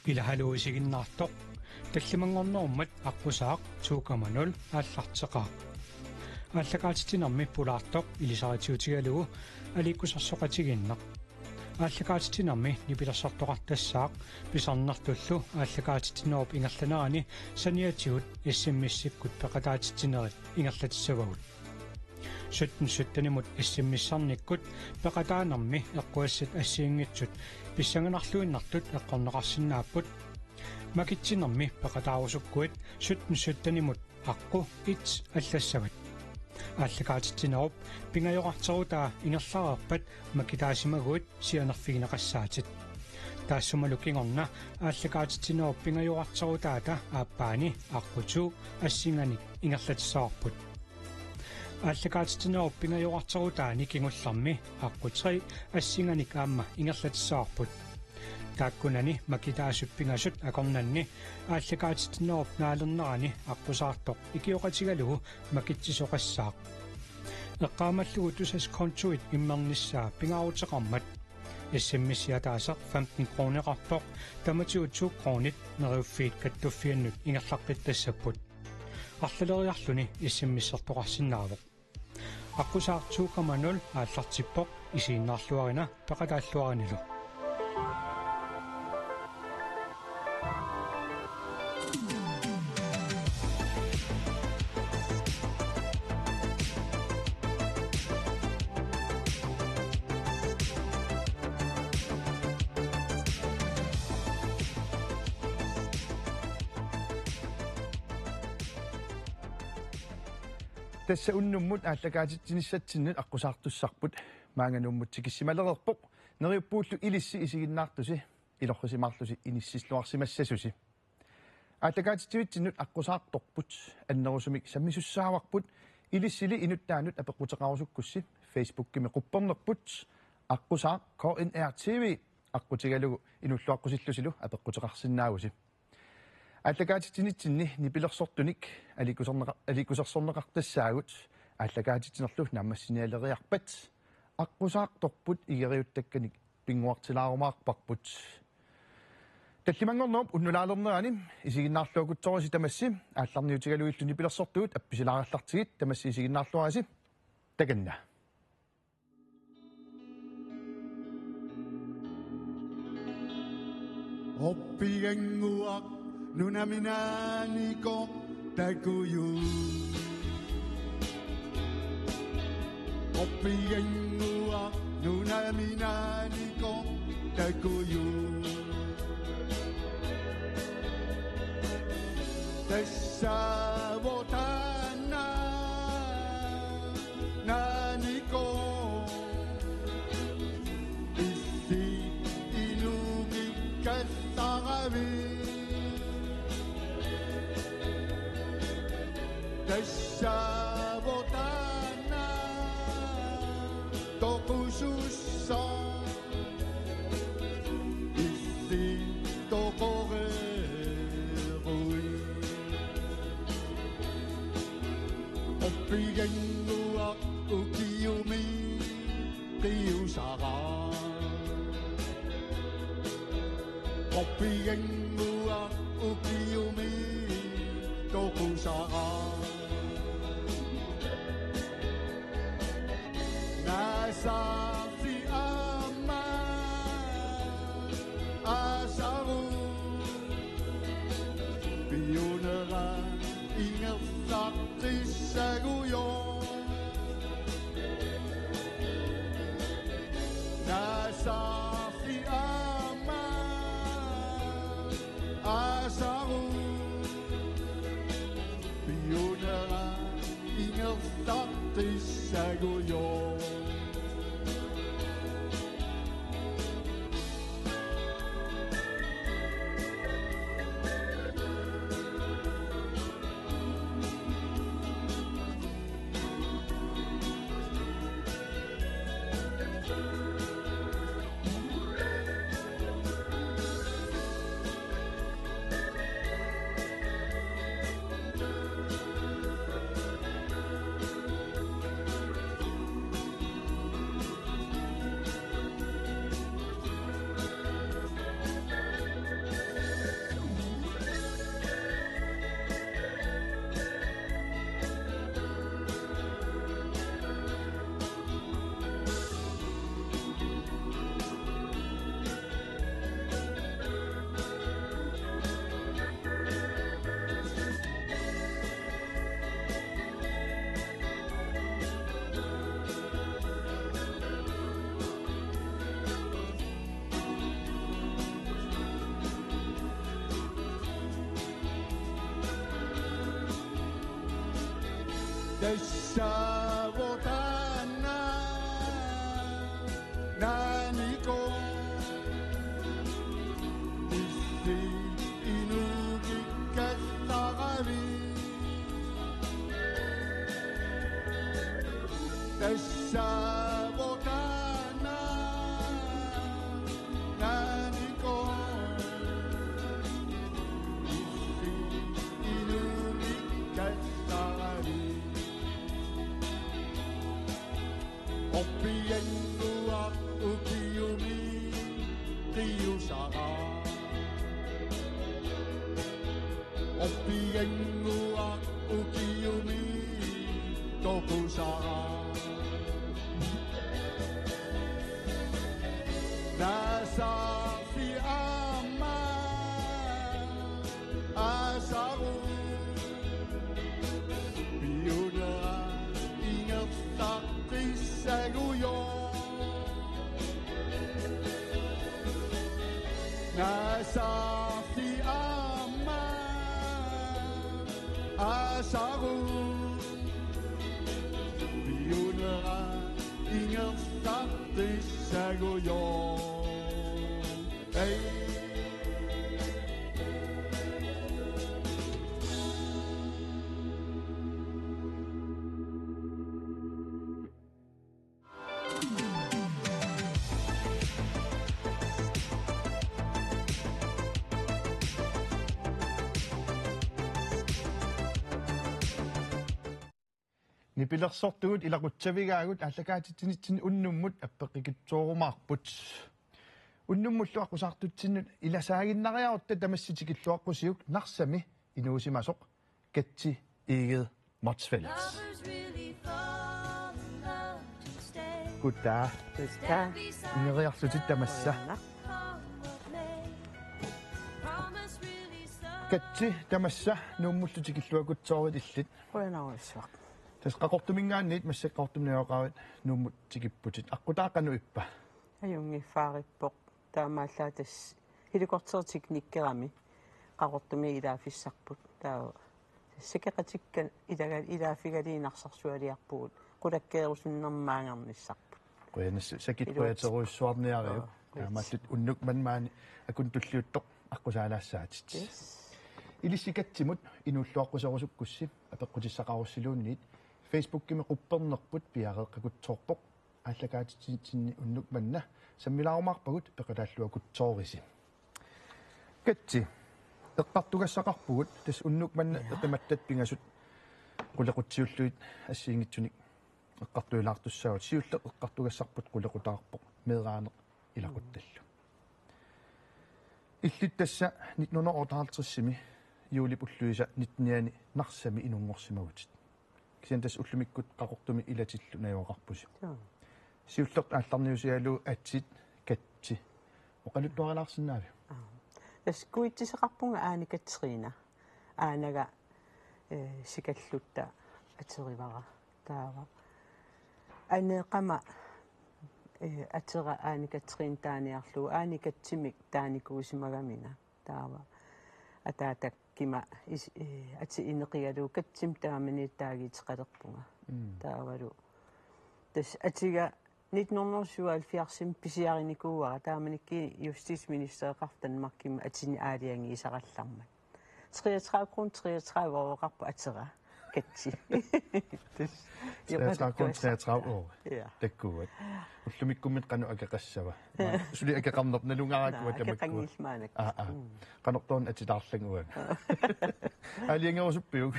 илахалуисигиннаартоq таллимангорнэрмат аққусаақ 2,0 ааллартеқаа ааллакаатитинарми пулаартоq илисаритиутигалугу аликкусарсоқатигиннақ ааллакаатитинарми нипилерсартоқартассаақ писарнартуллу ааллакаатитинеруп ингерланерани саниатигут иссиммиссиккут пеқатаатитинерит ингерлатиссавагут суттанимут иссиммиссарниккут пеқатаанарми эққуассат ассиингитсут писсанганарлуиннартут эққорнеқарсинааппут макитсинерми пеқатаарусуккуит суттанимут аққу ит аллассагат ааллакаатитинеруп пингайоқартерутаа ингерлаарерпат макитаасимагуит сианерфигинеқассаатит таассумалу кингорна ааллакаатитинеруп пингайоқартерутаата ааппаани аққуту ассинганик ингерлатиссаарпут ааллакаатитинеруп пингайоқартерутаани кингулларми аққутри ассинганик аама ингерлатиссаарпут тааккунани макитаасуппингасут акорнанни ааллакаатитинеруп наалернерани аққусаартоқ икиоқатигалугу макитсисоқассаақ эққаамаллугу тусас контуит иммерниссаа пингаарутеқармат эссэммисиатаасақ 15 кронеқарпоқ таматиутсуу кронит нериуффиит каттуффианнут ингерлаққиттассаппут арлалериарлуни эссэммиссертоқарсинаавоқ аққусаақ 2,0 ааллартиппоқ исииннаарлуарина пеқатааллуаринилу Tässä unnumut ааллакаатитсиниссатсиннут аққусаартуссарпут маанганууммут тикиссималерерпоқ нериуппууллу илисси исигиннаартуси илоррисимаарлуси иниссислуарсимассасуси ааллакаатитсивитсиннут аққусаарторпут аннерусумик саммисуссааварпут илиссили инуттаанут апеққутеқарусуккусси фейсбуккими қуппернерпут аққусаа KNRTV аққутигалугу инуллуаққусиллусилу апеққутеқарсинаагуси ааллакаатитсинитсинни нипилерсортуник аликусерсорнеқартассаагут ааллакаатитсинерлу наммассиниалериарпат аққусаақторпут игериуттакканик пингуартилаарумаарпарпут таллимангорнооп уннулаалернерани исигиннаарлуакутсориси тамасси аалларниутигалуиллу нипилерсортугут апписилаараллартигит тамасси исигиннаарлуараси таканна оппигангуақ Nunaminaanico takuyu Oppiengua Nunaminaanico takuyu Tessavotana Naniko Issi inugi kassaravi Tessavotana tokusussa Issi tokorerui Oppigengua ukiumi kiusara Oppigengua ukiumi tokusara Nasafi ama asaru Pionera ingertaktissaguyo Nasafi ama asaru Pionera ingertaktissaguyo tässä votana naniko issi inuki kattagavi tässä votana naniko issi inuki kattagavi oppientua ukiumi tiusara oppientua ukiumi tokusara nasa fi amma asaru biuna ingertaqissaguyo nasa fi amma asaru biuna ingertaqissaguyo hey Nipilersortugut ilaqutsavigagut allakaatitsinitsin unnummut appeqikitsuorumaarput unnummullu aqusaartutsinnut ilasaaginnariarutta tamassitikilluaqqusiuk narsami inuusimasoq katsi iiged Motsfeldt gutta ingeriarlutit tamassa katsi tamassa nuummullutikilluakutsoorut illit Quenaruissuaq tas qaqortumingaanniit massaqqortumniaqaavit nuummut tikipputit aqutaaqanu ippa ajungifaarippoq taamaalлaatas hilikortertik nikkerami qaqortumi ilaafissarput taa sikeqatikkan ilaafigaliinarсарсуалиарпугут qulakkeerusunnermaangarnissarput qoyanas sakitquyateruissuarniariu taamallut unnuk manmaani akun tulliuttoq aqusaalaassaatit ilissikatimut inulluaqquserusukkussi apeqqutissaqarussiluunniit Facebook-kimi quppernerput piareeqqakutsoorpoq ааллакаатитсинни уннук манна саммилаарумаарпагут пеқалааллуакутсоорisi катси эққартугассақарпугут тас уннук манна эқиматтат пингасут qulaqutiulluit ассиингитсуник эққартуилаартуссаагут сиуллеқ эққартугассарпут qulaqutаарпоқ меераанеқ илақутталлу иллиттасса 1958-сими юулипуллуиса 19-ниани нарсами инунгорсимагутит кисантас уллумиккут qaqortumi илатиллу наёоқарпуси сиуллеқ аалларниусиалу атсит катси оқалуттуарилаарсинаави тас куитсисеқарпунга ааникатсерина аанага сикаллутта атеривара таава анеқама атера ааникатсерин тааниарлу ааникатсимик тааникуусимагамина таава атаатаккима ати инеқигалу катсим тааманиттаагиитеқалерпунга таавалу тас атига 1977 писиариникууара тааманикки юстисминистереқартанмаркима атини аалианги исараллармат 33 år атера катси тас 33 år таккуат уллумиккуммит кану акеқассава сули акеқарнерналунгараакуа тамаккуа канортоон атилаарлангуа алиангерусуппиук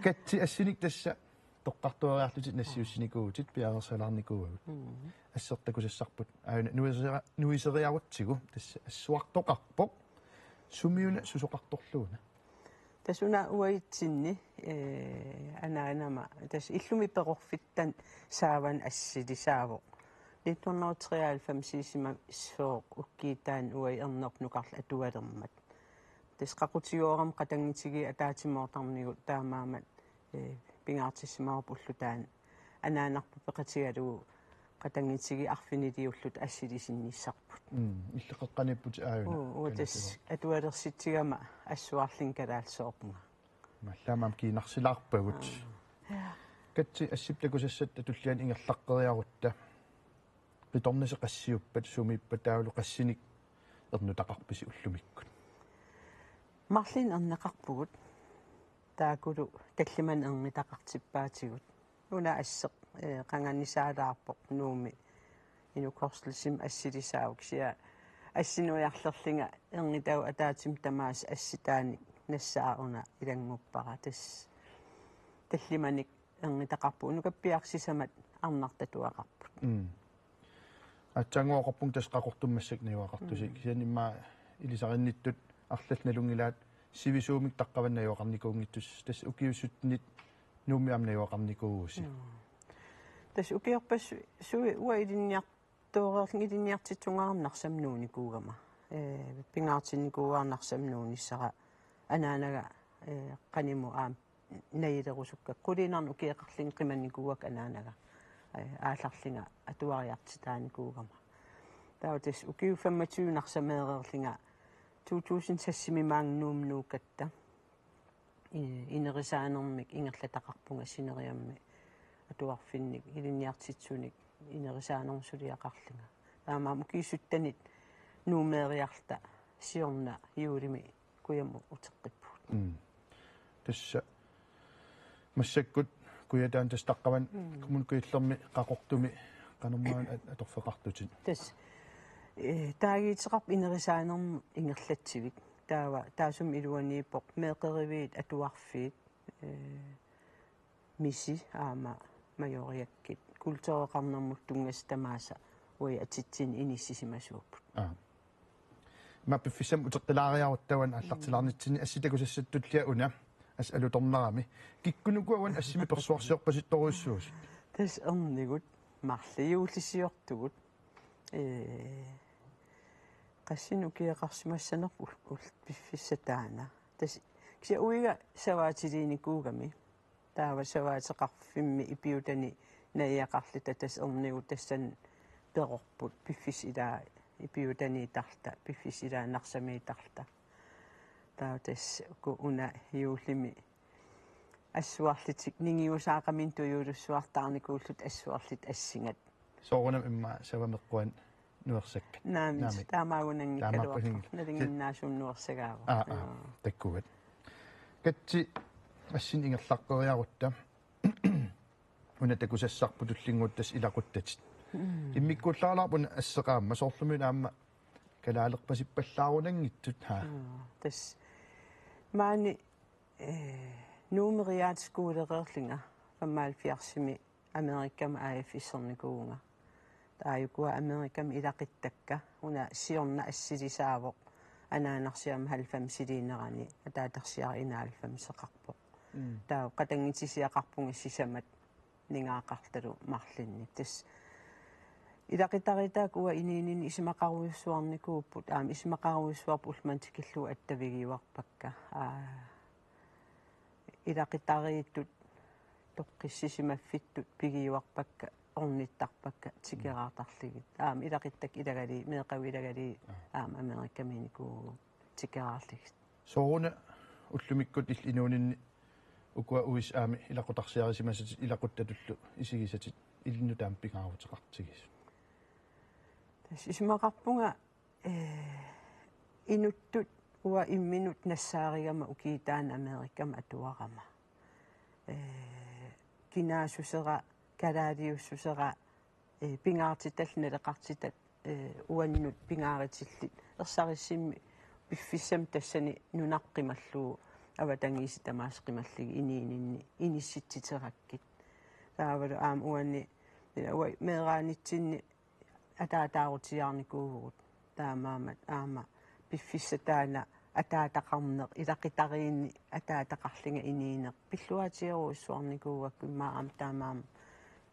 катси ассиник тасса тоққартуариарлутит нассиуссиникуутит пиарерсалаарникууагут ассертакусассарпут аана нуисериарутсигу тасса ассуартоқарпоқ сумиуна сусоқарторлууна тасуна уаитсинни анаанама тас иллуми перорфиттан сааван ассилисааво 1993 issooq ukkiitaan uai ernerpnukarla atualermat тас qaqutiuoram qatangitigi ataatimoortarnigu taamaamat pingaartissimaarpullutaan anaanarpu peqatigalugu qatangitigi arfiniliullut assilisinnissarput иллеқеққаниpput ааюна уутас атуалерситсигама ассуарлин калаалсоорпунга малламам кинарсилаарпагут Katsi assiptakusassat tullian ingerlaqqeriarutta. Pitornase qassiuppat sumiippat taulu qassinik ernutaqarpisi ullumikkut. Marlin erneqarpugut taakulu talliman ernitaqartippaatigut. Una asseq qangannisaalaarpoq nuumi inukorslissim assilisaaukia assinuiarlerlinga ernitau ataatim tamaas assitaani nassaauna ilanguppara tas tallimanik ernitaqarpu unukappiarsisamat arnartatuaqarput. Atsanguaqarpung tas qaqortummassak niuaqartusik sianimma ilisarinnitut арллналунгилаат сивисуумик таққаваннаюақарникуунгитсус тас укиуссутнит нуумиамнаюақарникууси тас укиорпас суи уаилинниартуореерлин илинниартитсунгаарнарсамнууникуугама пингаартинникууаарнарсамнууниссара анаанага qaниму аам наилерусукка qulинарну укиеқарлин қиманникууак анаанага аалларлинга атуариартитааникуугама таутас укиу 25 нарсамеэреерлинга 2000-сассимимаангнуумнуукатта инерисаанермик ингерлатақарпунга синериамми атуарфинник илинниартитсуник инерисаанерсулиақарлинга таамаам укииссуттанит нуумеериарта сиорна юулими куяму утеққиппут тасса массаккут куятаан тастаққаван коммуникеиллерми қақортуми канормаан аторфеқартутит тас таагиитеқарп инерисаанерм ингерлатсивик таава таасум илуанииппоқ меэқеривиит атуарфиит миси аама майориаккит културеқарнэрмут тунгас тамааса уи атитсин иниссисимасууппут маппиффисам утеққилаариаруттаван аллартилаарнитсини асситакусассаттуллиа уна ас алуторнерами киккунукуаван ассими персуарсиорпаситторуйссуус тас эрнигут марлиуулисиортугут qassinu kiaqarsimassanerpu piffiссатаана тас кися уига саваатилиникуугами таава саваатеқарфимми ипиутани наиақарлита тас эрнигут тассан перорпут пиффис илаа ипиутани тарта пиффис илаа нарсами тарта таа тас ку уна юулими ассуарлитик нингиусаақамин туйуулуссуартаарникууллут ассуарлит ассингат соорунам имма савамеққуан нуерсакка наамит таамаагунангиккалуар налингиннаасум нуерсагаава таккугат катси ассин ингерлаққериарутта уна такусассарпу туллингуттас илақуттатит иммиккуллаалаарпуна ассеқаама соорлуми наама калаалерпасиппаллаарунангиттут хаа тас маани нумериаат скуулереерлинга 75-ми америккама АФ-исерникуунга тааюкуа америкками илақиттакка уна сиорна ассилисаавоқ анаанарсиам 90-силиинерани атаатарсиара инаалфам сеқарпоқ таа қатангитисиақарпунга сисамат нингаақарталу марлинни тас илақитаритаак уа иниинин исимақаруйуссуарникууппут аама исимақаруйуссуарпу улмантикиллу аттавигиуарпакка илақитарииттут тоққиссисимаффиттут пигиуарпакка орниттарпакка тикераартарлигит аама илақиттак илагали меэқавилагали аама америккаминикуу тикераарлигит сооруна уллумиккут инуунинни укуа уис аами илақутарсиарисимасат илақуттатуллу исигисатит илинну таам пигааруутеқартигис тас исимақарпунга инуттут уа имминут нассааригама укиитаан америккама атуарама кинаасусера калаалиуссусера пингаартиталлналеқартитат уаннут пингааритиллит ерсариссимми пиффиссам тассани нунаққималлуу аватангиси тамаасқималлиги иниининни инисситситераккит таавалу аама уанни уай меэраанитсинни атаатаарутиарникуугут таамаамат аама пиффиссатаана атаатақарнеқ илақитариинни атаатақарлинга иниинеқ пиллуатиеруиссуарникуугак иммаам таамаам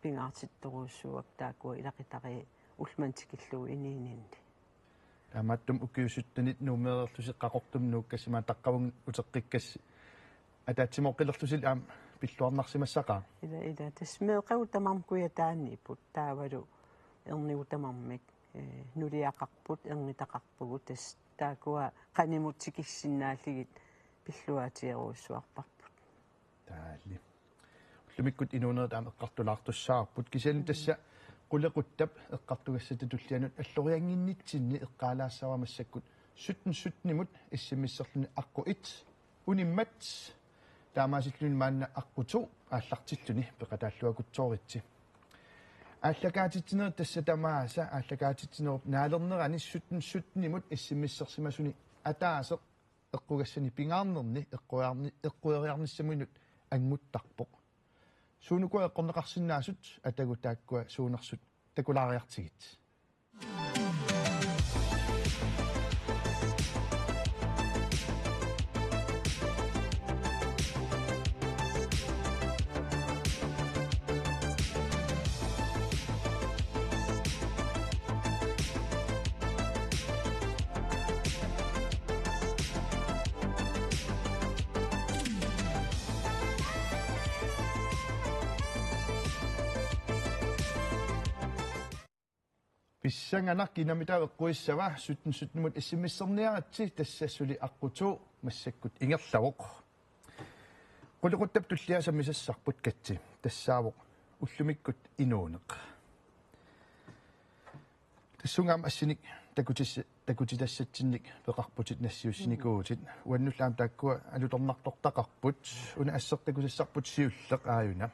пингаартитторуйссуак таакуа илақитари улмантикиллуу иниининни таамааттум укиусуттанит нуумеерлусеқ қақортумнууккассимаа таққавун утеққиккасси атаатсимоққилерлусил аам пиллуарнарсимассақаа ида тасмеэқау тамарм куятаанниппут таавалу эрнигутамармик нулиақарпут эрнитақарпугу тас таакуа qaнимутсикиссиннааллигит пиллуатиеруиссуарпарпут таалли уллумиккут инуунерат аама эққартулаартуссаарпут кисиалин тасса qullequttap eqqartugassatutullianut allorianginnitsinni eqqaalaassavamassakut suttnimut issimmisserluni aqqu it unimmat taamaasilluni maanna aqqutu aallartilluni peqataalluakutsooritti ааллакаатитсинер тассатамааса ааллакаатитсинеруп наалернерани суттнимут иссиммиссерсимасуни атаасеq эққугассани пингаарнерни эққуяриарниссамуинут ангуттарпоq суунукуа эққорнеқарсинаасут атагу тааккуа суунерсут такулаариартигит писсанганар кинамитаа эққуиссава суттнмут иссиммиссерниаратси тассассули аққутуу массаккут ингерлавоқ qullequttap tulliasammisassarput katsi тассаавоқ уллумиккут инуунеқ тассунгаам ассиник такутитассатсинник пеқарпутит нассиуссиникуутит уаннуллаам тааккуа алуторнартортақарпут уна ассертакусассарпут сиуллеқ ааюна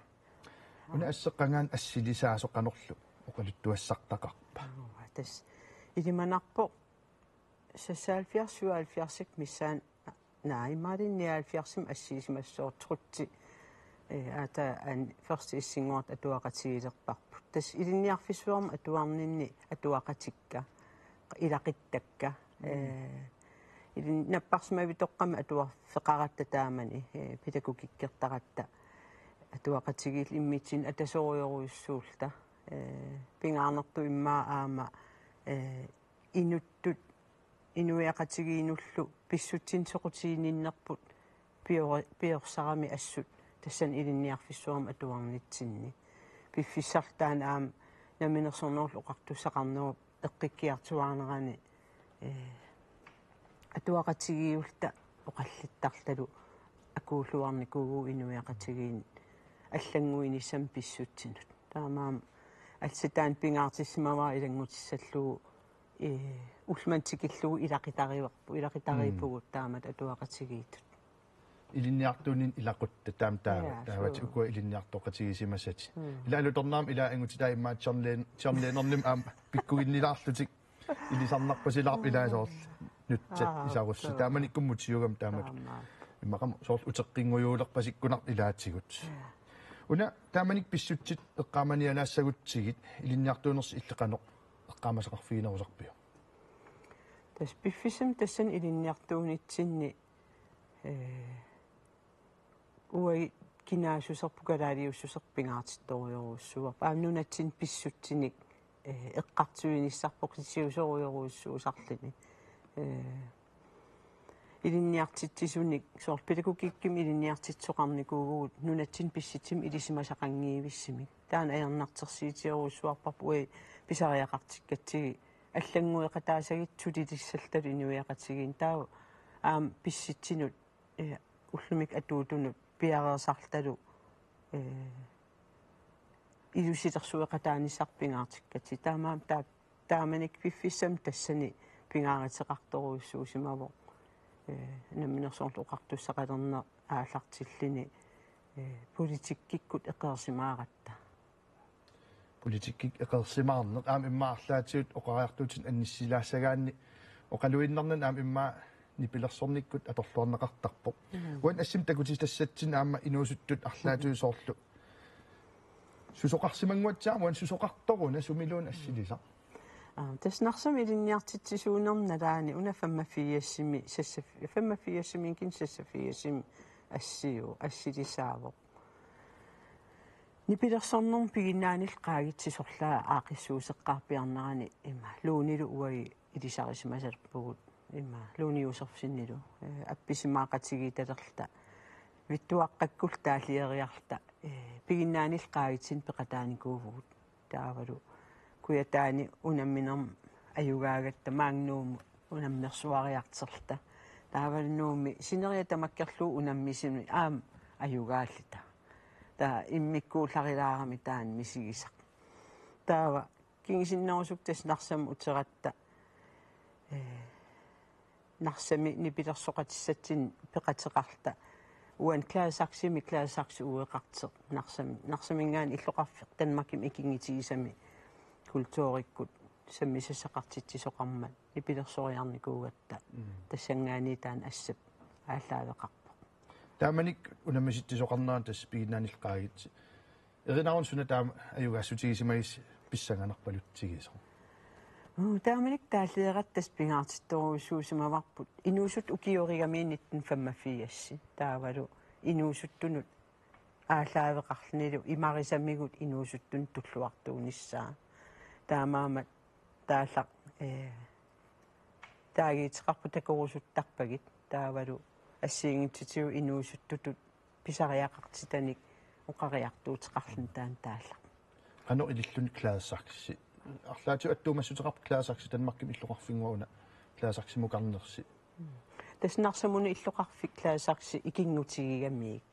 уна ассеққангаан ассилисаасоққанерлу оқалуттуассартақарпа тас илиманарпо 76 миссаан наимаринниалфиарсим ассиисимассоортрутти ата ан ферст иссингуат атуақатигилерпарпут тас илинниарфисуарма атуарнинни атуақатикка илақиттакка илин наппарсимавитоққама атуарфеқаратта таамани питакукиккертаратта атуақатигил иммитсин атасоориоруйуссуулта пингаарнерту иммаа аама инуттут инуяқатигиинуллу писсутсин соқутиининнерпут пиорсарами ассут тассан илинниарфиссуарма атуарнитсинни пиффиссартаан аама наминерсорноорлу оқартуссақарнеруп эққиккиартуаарнерани атуақатигиулта оқаллиттарлалу акууллуарникугу инуяқатигиин аллангуинissam писсутсинут таамаам алситаан пингаартиссимаваа илангутиссаллугу улмантикиллугу илақитариипугут таамат атуақатигиитут илинниартуунин илақутта таават укуа илинниартоқатигисимасати илаалуторнаам илаангутилаа иммаат черлeenernim аам пиккугиннилаарлутик илисарнарпасилаар илаасоорл нутсат исарусси тааманиккуммутиугам таамат иммақам соорл утеққингуйуулерпасиккунар илаатсигут уна тааманик писсутсит эққааманиалаассагутсигит илинниартуунерси иллеқаноқ эққаамасақарфигинерусарпиу тас пиффисим тассан илинниартуунитсинни уай кинаасусерпукалаалиуссусерпингаартитториоруссуа паамнунатсин писсутсиник эққартуинissarpoqsisiusoruйоруссуусарлини илинниартитсисуник соор педагогикким илинниартитсоқарникуугуут нунатсин писситсим илисимасақангиивиссимик таана аернартерсиитиоруссуарпарпу уи писариақартиккатсиги аллангуеқатаасагитсулилиссалталу инуяқатигин таава аам писситсинут уллумик атуутунут пиареерсарлалу илуситерсуеқатааниссарпингаартиккати таамаам тааманик пиффиссам тассани пингааратеқарторуйуссуусимаво наминерсоорлу оқартуссақалерна ааллартиллини политиккиккут эқеерсимааратта политиккик эқеерсимаарнеқ аам иммаарлаатиут оқариартуутин анниссилаассагаанни оқалуиннарнан аам иммаа нипилерсорниккут аторлуарнеқартарпоқ уан ассим такутитассатсин аама инуусуттут арлаатуусоорлу сусоқарсимангуатсаа уан сусоқарторуна сумилуун ассилиса таснарсами илинниартитсисуунерналаани уна фаммафиассими фаммафиассиминкин сассафиассими ассиу ассилисаавоқ нипилерсорнерм пигиннаанил қаагитсисорлаа аақиссуусеққарпиарнерани има луунилу уаги илисарисимасалерпугут има лууниусерсиннилу апписимаақатиги талерта виттуаққаккул таалиериарта пигиннаанил қаагитсин пеқатааникуувгут таавалу куятаани унамминерм аюгаагатта маангнууму унаммерсуариартерта таавалнууми синериа тамаккерлуу унаммисими аам аюгааллита taa immikkuullarilаарami taan misigisaq taava kingisinnerusuk narsam uteratta narsami nipilersoqatissatsin peqateqarta uan klaasarsi ueqarteq narsamingaan illoqarfiq tanmakim ikingitigisami kultuurikkut sammisasaqartitsisoqarmat nipilersoriarnikuugatta tassangaani taan assap ааллаавеқарпо тааманик унамаситтисоқарнаа тас пигиннаанилқаагитси эринаарун суна таама аюгассутигисимагис писсанганарпалутсигисо тааманик тааллеераттас пингаартитторуусуусимаварпут инуусут укиоригамиинниттен фаммафиасси таавалу инуусуттунут ааллаавеқарлнилу имарисамигут инуусуттун туллуартууниссаа таамаамат тааллақ таагиитеқарпу такорусуттарпагит таавалу ассиингитситиу инуусуттутут писариақартитаник оқариартуутеқарлун таан таалла qano ilillun klaassarsi арлаату аттуумассутеқарп клаассарси танмарким иллоқарфингуауна клаассарсимукарнерси таснарсамуна иллоқарфик клаассарси икингутигигамиик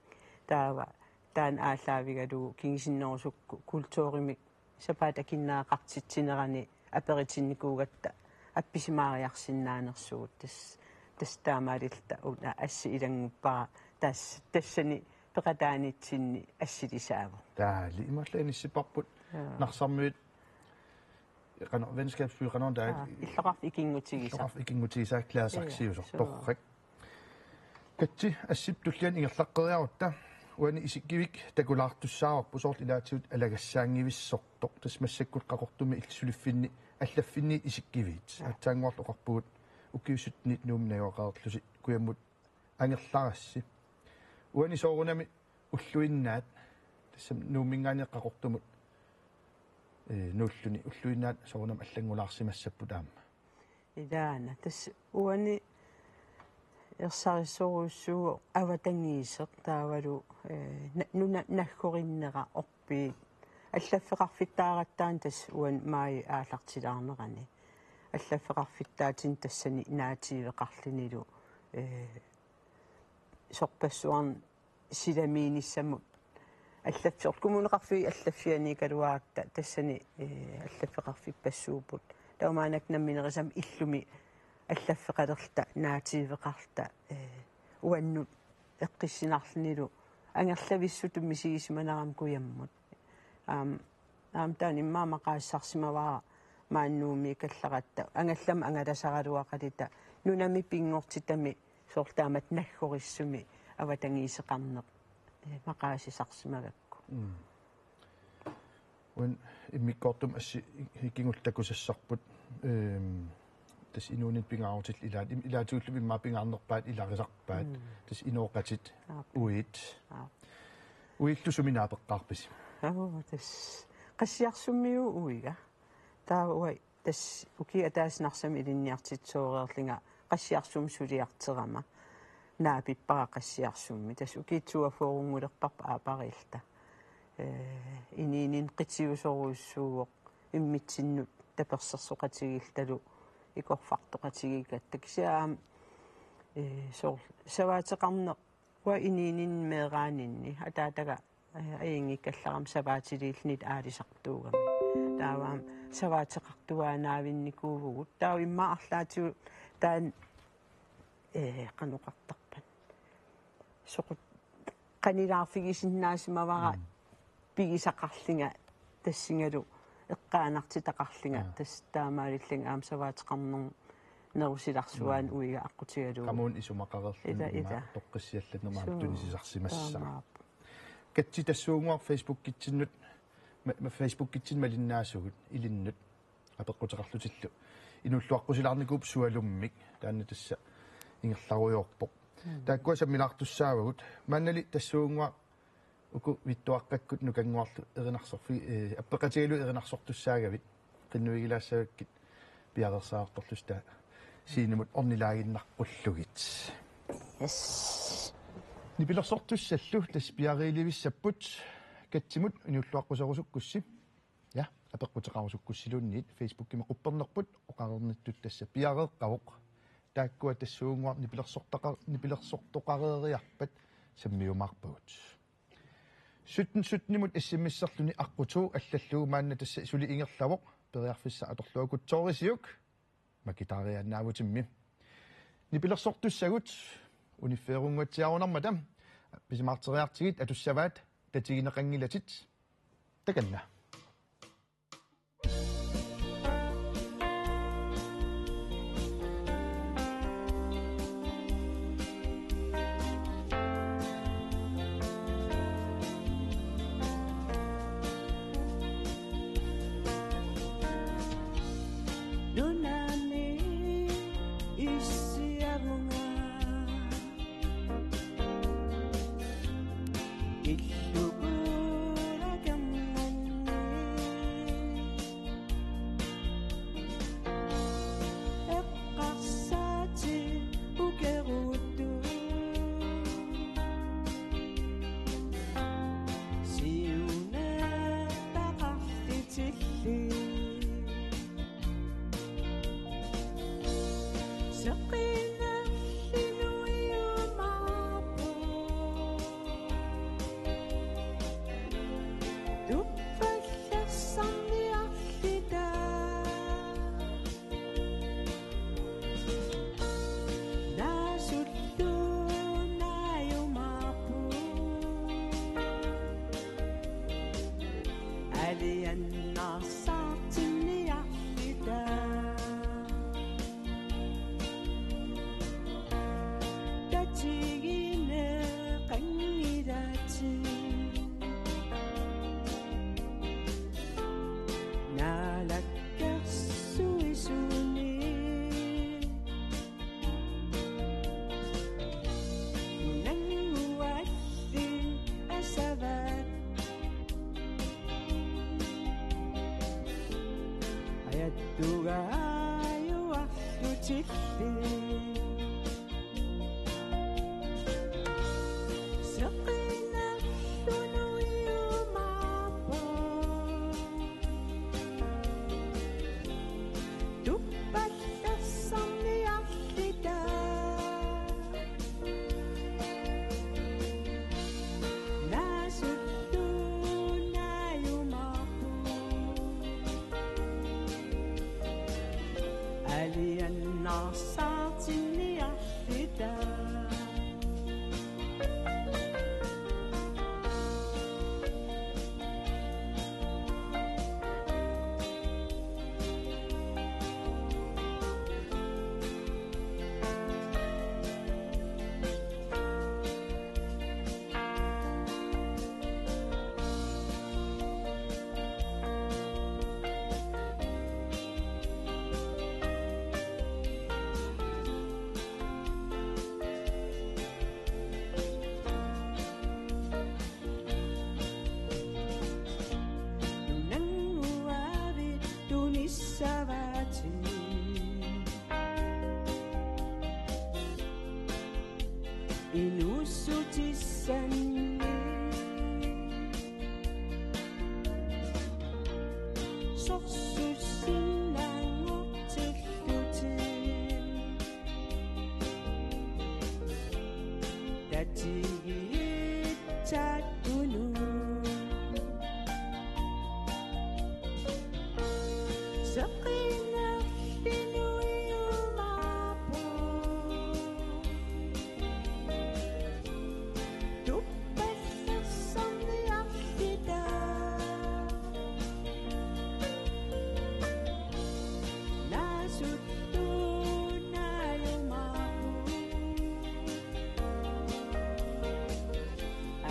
таава таан ааллаавигалу кингисиннерусукку культууримик сапаата киннаақартитсинерани аперитинникуугатта апписимаариарсиннаанерсуут тастаамаалилта уна асси илангуппара тассани пеқатааниитсинни ассилисаава таали ималланиссипарпут нарсармуит qano venskabsbyggernon der иллоqarf ikingutigisaa klaassarsiusortorrak katsi assip tullian ingerlaqqeriarutta uani isikkivik takulaartussaarpu soort ilaatiut alagassaangivissortor tasmassakkut qaqortumi ilsuliffinni allaffinni isikkiviit atsaanguarloqarpugut ukkiussutniit nuumnayoqaarlusi kuyammut angerlarassi uani soorunami ulluinnaat tassam nuumingaaniqqaqortumut нуллуни уллуинаат соорнам аллангулаарсимассаппу таама идаана тас уани ерсарисоруссуу аватангиисеқ таавалу нуна наггориннера орпиит аллаффеқарфиттааратаан тас уан маи аалартилаарнерани аллаффеқарфиттаатин тассани наативеқарлинилу сорпассуарн силамииниссамут аллаффиор кумунеқарфи аллаффиани калуаакта тассани аллаффеқарфиппассуупут таумаанак намминерисам иллуми аллаффеқалерта наативеқарта уаннут эққиссинарлнилу ангерлависсутум мисигисиманарам куяммут таани маамақаассарсимавара мааннууми калларатта ангаллама ангаласаралуақалита нунами пингортитами соорлаамат наггориссуми аватангиисеқарнеқ maqaasisarsimagakku wan immikkortum assi hikingultakusassarput tas inuunit pingaartil ilaatuullum imma pingaarnerpaat ilarisarpaat tas inooqatit uitlu suminaapeqqaarpis tas qassiarsummiu uiga taawai tas uki ataasnarsam ilinniartitsoorerlinga qassiarsum suliarterama naapipparaqassiarsummi tas ukitsuafuorungulerparpa aaparilta iniinin qitiusoruussuugoq immitsinnut tapersersoqatigiltalu ikorfartoqatigigatta kisiaam soor savaateqarneq wa iniinin meeraaninni ataataga aingikkallaram savaatiliilnit aalisartuugami taavaam savaateqartuaanaavinnikuuvugut taav immaarlaatiu taan qanuqartarpan soqut qanilaarfigisinnaasimaavara pigisaqarlinga tassingalu eqqaanartitaqarlinga tas taamaalilling aam savaateqarnerm nerusilarsuaan uiga aqqutigalu qamuun isumaqarerlunma toqqissiallatnerma tunisisarsimassama katsi tassuunguar Facebook kitsinnut Facebook kitsin malinnaasugut ilinnut apeqqutaqarlutillu inulluaqqusilaarnikuup sualummik taanna tassa ingerlaruyorpoq taakkua sammilaartussaavagut maannali tassuungua uku vittuaqqakkut nukanguarlu erinarsorfi appeqatigalu erinarsortussaagavit qinnuigilaassavakkit pialersaartorlus taa siinimut ornilaaginnarqullugit yes nipilersortussallu tas piariilivissapput katsimut inulluaqquserusukkussi ja apeqqutеqarusukkussiluunniit Facebook-kima quppernerput oqarernittut tassa piareeqqavoq taakkua tassuunguar nipilersortoqareeriarpat sammiumaarpagut сутнимут иссиммиссерлүни аққутуу аллаллуу маанна тасса сули ингерлавоқ периарфисса аторлуакутсоорисиук макитаарианнаавутимми нипилерсортуссагут униффеерунгуатсиарунарма там писимаартериартигит атуссаваат татигинеқангилатит таканна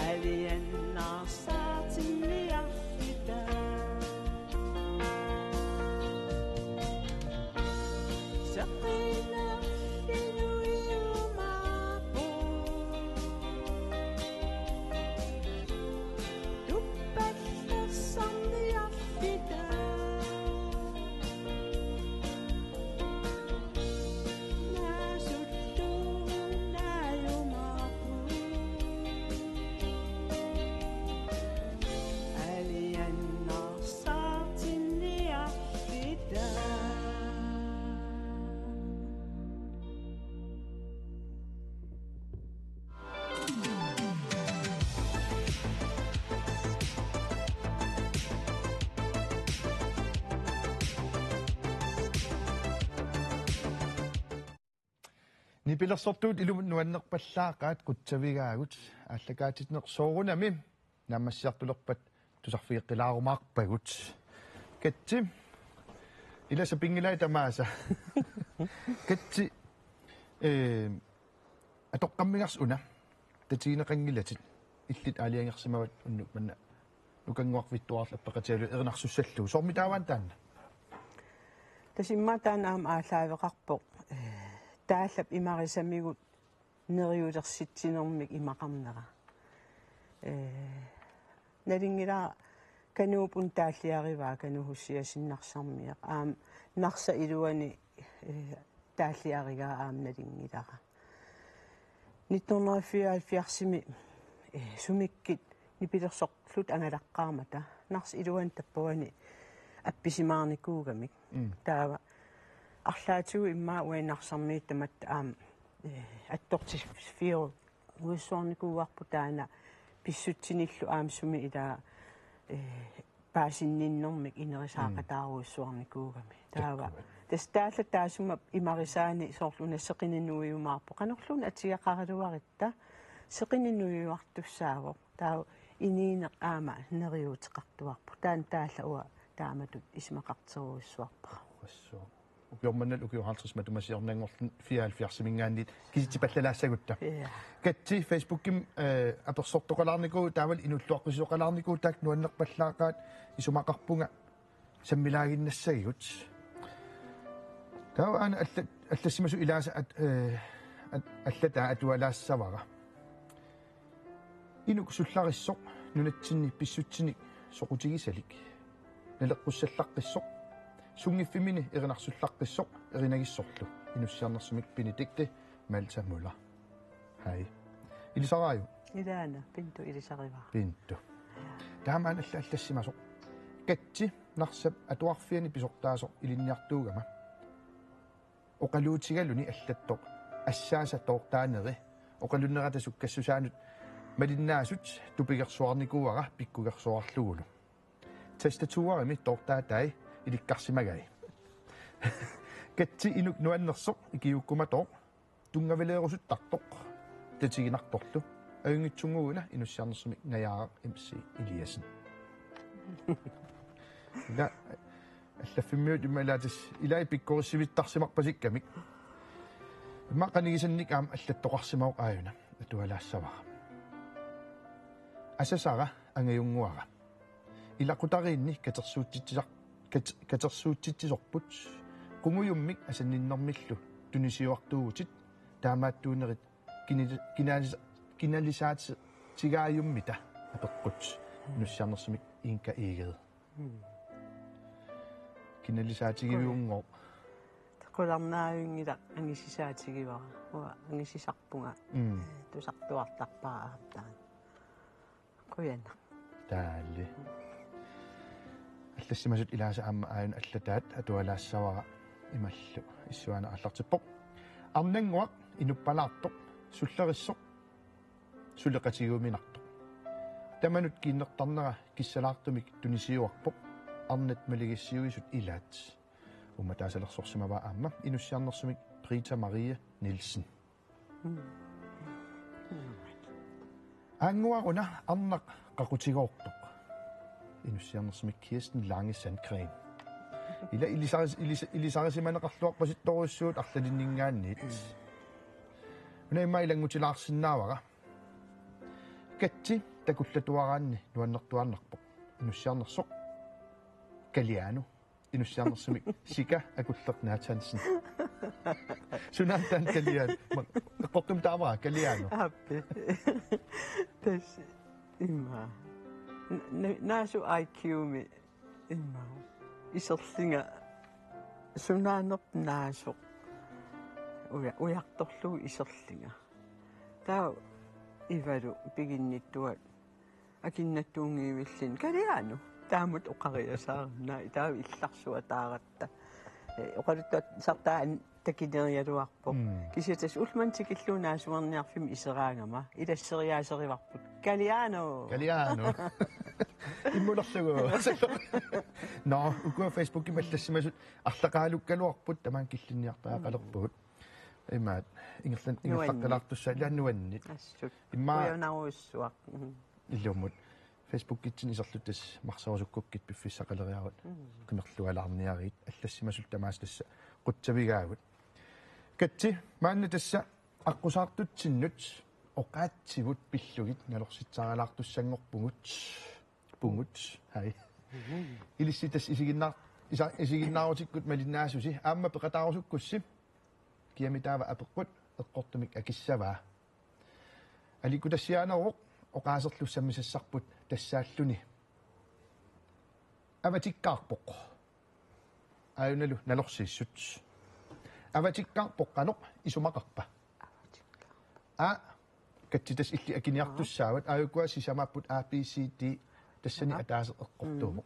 Alien Nipilersortuut ilumut nuannerpallaaqaat qutsavigaagut ааллакаатитнеқ соорунами наммассиартулерпат тусарфиэққилаарумаарпагут катти иласа пингилай тамааса катти атоққаммигарс уна татигинеқангилатит иллит аалиангерсимават уннук манна нукангуарвиттуарлаппеқатиалу ернарсуссаллу сормитааваан таанна тасимматаанаам аалаавеқарпоқ тааллап имарисамигут нериулерситсинермик имақарнера налингила кануупун тааллиариваа канухуссиасиннарсармиа аам нарса илуани тааллиаригаа аам налингилара 1974 сумиккит нипилерсорлут ангалаққаамата нарс илуан таппуани апписимаарникуугамик таава арлаатигу иммаа уинарсармииттамат аам аттортиффио уиссуарникууарпу таана писсутсиниллу аамсуми илаа паасинниннэрмик инерисаақатааруиссуарникуугами таава тастаалла таасума имарисаани соорлуна сеқининуиумаарпо канерлуна атиақаралуаритта сеқининуиуартуссаавоо таава иниинеқ аама нериутеқартуарпу таан таалла уа тааматут исмақартеруиссуарпа ассоо укиорманнал укиорхалтэрс матумасиорнангорлун 74-мингааннит киситипаллалаассагутта катти фейсбукким аперсортоқалаарникуу таавал инуллуаққисоқалаарникуу таак нуаннерпаллаақаат исумақарпунга саммилагиннассагигут таава ана аллассимасу илааса аллатаа атуалаассавара инук суллариссоқ нунатсинни писсутсиник соқутигисалик налеққуссаллаққиссоқ сунгиффимини эринарсуллаққиссоқ эринагиссорлу инуссиарнерсимик пинитикти малта мула хай илисарааю илаана пинту илисариваа пинту таамаан аллассимасоқ катти нарсап атуарфиани писортаасоқ илинниартуугама оқалуутигалуни аллаттоқ ассааса тоортаанери оқалуннерата суккассусаанут малиннаасут тупигерсуарникууара пиккугерсуарлугулу тастатуарами тоортаатай иликкарсимагай катси инук нуаннерсоқ икиуккуматоо тунгавелеерусуттартоқ татигинарторлу аюнгитсунгууна инуссиарнерсимик наяара имси илиасен да аллаффиммиут ималаатис илай пиккорисивиттарсимарпасиккамик иммақанигисанник аама аллаттоқарсимаоқ ааюна атуалаассавара асасара ангаюнгуара илақутариинни катерсуутитсисорпут кунгуйуммик асанниннэрмиллу тунисиуартуугутит таамааттуунерит киналисаати тигааюммита апеққут нуссиарнерсимик инка игед киналисаатигивиунгоо тақуларнааюнгила ангисисаатигивара уа ангисисарпунга тусартуартарпаа таан кояна таалли аллассимасут илааса аама ааюн аллатаат атуалаассавара ималлу иссуана аллартиппоқ арнангуақ инуппалаартоқ суллериссоқ сулеқатигууминартоқ таманут киннертарнера киссалаартумик тунисиуарпоқ арнат малигиссиуисут илаат уматаасалерсорсимава аама инуссиарнерсимик Rita Maria Nielsen ангуаруна арнақ қақутигоортоқ инуссиарнерсимик Kirsten Lange Sandgren ила илисарисиманеқарлуарпаситторуссуут арлалиннингаанниит унаиммаилангутилаарсинаавара катти такуллатуараанни нуаннертуарнарпоқ инуссиарнерсоқ Galliano инуссиарнерсимик сика акуллернаатансин сунаатан Galliano эққортум таавара Galliano аппи тас имма наасу IQ ми имма исерлинга сунаанерп наасо уярторлугу исерлинга таа ивалу пигинниттуат акиннаттуунгиивиллин Galliano таамут оқариасаарна таа илларсуа тааратта оқалуттат сартаан такинериалуарпо киситас улмантикиллуунаасуарниарфим исераангама илассериаасериварпут Galliano иммулерсугу но уку фейсбук ималлассимасут арлақаалуккалуарпут тамаан киллинниартаа қалерпугут имаат ингерлаққалаартуссаа илааннуаннит ассут имма уянауссуақ иллуммут фейсбуккитсин исерлутас марсорусуккуккит пиффиссақалериарут кимерлуалаарниарит аллассимасул тамаастасса қутсавигаагут катти маанна тасса аққусаартутсиннут оқаатсивут пиллугит налорситсаралаартуссангорпугут пугут хай илисситас исигиннаарутиккут малиннаасуси аама пеқатаарусуккусси киамитаава апеққут эққортумик акиссаваа аликутассиаанероқ оқаасерлуссаммисассарпут тассааллуни аватиккаарпоқ аюналу налорсииссут аватиккаарпоққаноқ исумақарпа катситас илли акиниартуссаават аюкуа сисамааппут ABCD тассани атаасеқ эққортуумоқ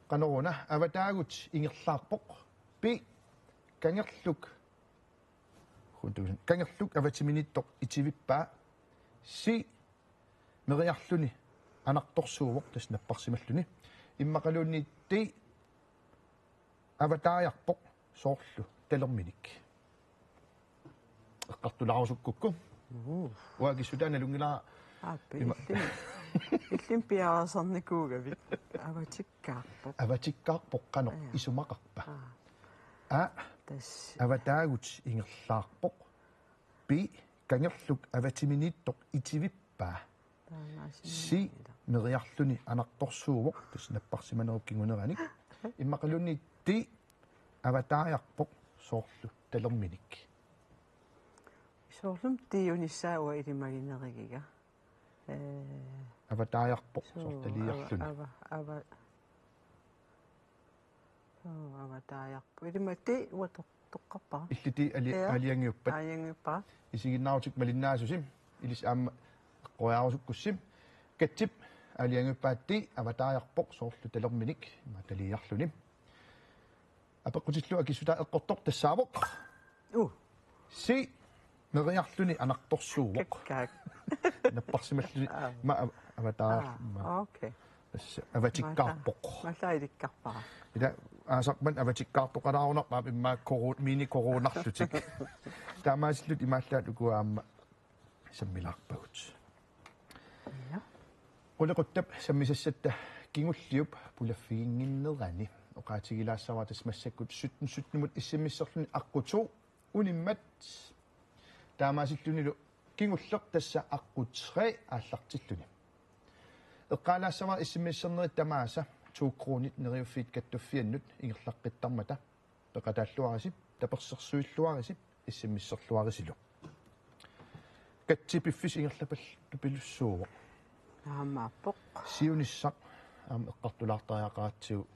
канорона аватаагут ингерлаарпоқ пи кангерлук кангерлук аватиминиттоқ итивиппаа си мериарлуни анарторсуувоқ тас наппарсималлуни иммақалуунни ти аватааярпоқ соорлу талерминик эққартулаарусуккукку уагисутаана лунгилаа иллим пиарасарникуугавит аватиккаарпоқ қано исумақарпа тас аватаагут ингерлаарпоқ пи кангерлук аватиминиттоқ итивиппаа си мериарлуни анарторсуувоқ тас наппарсиманеруккингунераник иммақалуунни ти аватааярпоқ соорлу талерминик соорлум тиунissaауа илимагинеригига аватааярпоқ соорлалиарлуни аватааярпу илимати уатоққарпара иллити алиангиуппат ааянгиппара исигиннаарутик малиннаасусим илис аама қояарусуккуссим катсип алиангиппаатти аватааярпоқ соорлу талерминик маталиарлуни апеққутиллу акисута эққортоқ тассаавоқ си мериарлуни анарторсуувоқ наппарсималлуни ма аватаа окей аватиккаарпоқ маллаиликкарпара ида аасарпан аватиккаартоқалаарунарпаа иммаа мини коронарлутик таамаасиллут имааллаат укуаама саммилаарпагут олеқуттап саммисассатта кингуллиуп пулаффигингиннерани оқаатигилаассаваа тасмассаккут суттнумут иссиммиссерлуни аққуту униммат таамаасиллунилу кингуллеқ тасса аққутре ааллартиллуни эққалаассаваа иссиммиссернери тамааса 2 кронит нериуффит каттуффианнут ингерлаққиттармата пеқатааллуарисип таперсерсуиллуарисип иссиммиссерлуарисилу катсипиффис ингерлапал тупилуссуувоқ аамааппоқ сиунissaq аама эққартулаартариақаатсигу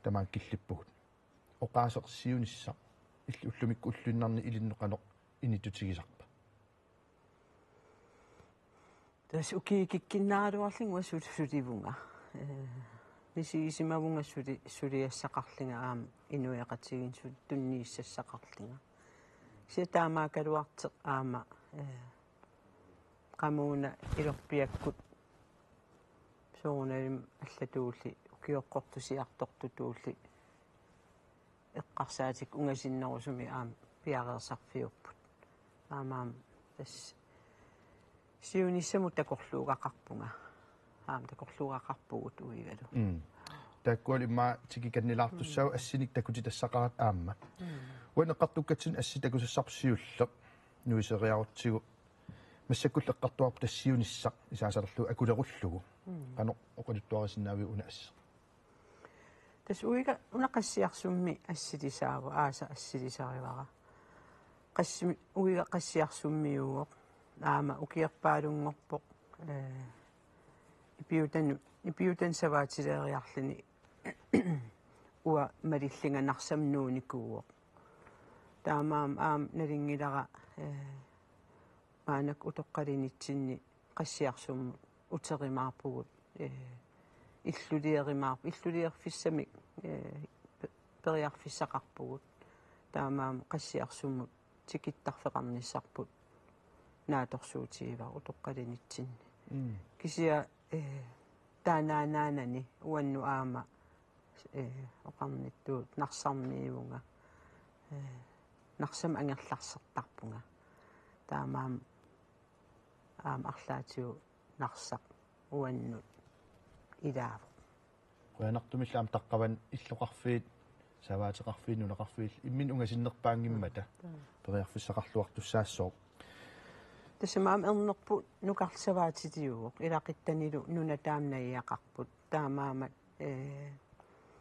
тамаан киллиппугут оқаасеқ сиунissaq илли уллумикку уллуннарни илиннеқаноқ инитутигисарпа тас укикиккиннааруарлингуа суливунга нисигисимавунга сулиассақарлинга аама инуяқатигин туннииссассақарлинга ситаамаакалуартеқ аама qamuna ilorpiakkut soorunalum allatuulli ukiorqortusiartortutuulli eqqarsaatik ungasinnerusumi aam piareersarfiupput aamaam tas siunissamut takorluugaqarpunga aam takorluugaqarpugut uigalu таккуали ма тикиканнилаартуссау ассиник такутитассақарат аама уанеқартуккатсин асси такусассарпсиулле нуисериарутсигу массаккуллеққартуарп тассиуниссақ исаасалерлу акулеруллугу қано оқалуттуарисиннаави унаас тас уига унақассиарсумми ассилисаава ааса ассилисаривара qassimi uiga qassiarsummиуоқ аама укиерпаалунгорпоқ ипиутан саваатилериарлини уа малиллинганарсамнууникууоқ таамаам аам налингилара аанак утоққалинитсинни qassiarsummu утеримаарпугут иллулиерфиссамик периарфиссақарпугут таамаам qassiarsummu тикиттарфеқарниссарпут нааторсуутигива утоққалинитсинни кисиа таанаананани уанну аама oqarnittuut narsarmiivunga narsam angerlarsartarpunga taamaam arlaatiu narsaq uannut ilaavu Qoyanartumillaam taqqavan illoqarfiit savaateqarfiit nunaqarfiit immin ungasinnerpaangimmata periarfissaqarluartussaassooq tasamaam ernerput nukarlsavaatitiuuq ilaqittanilu nunataamnaiaqarput taamaamat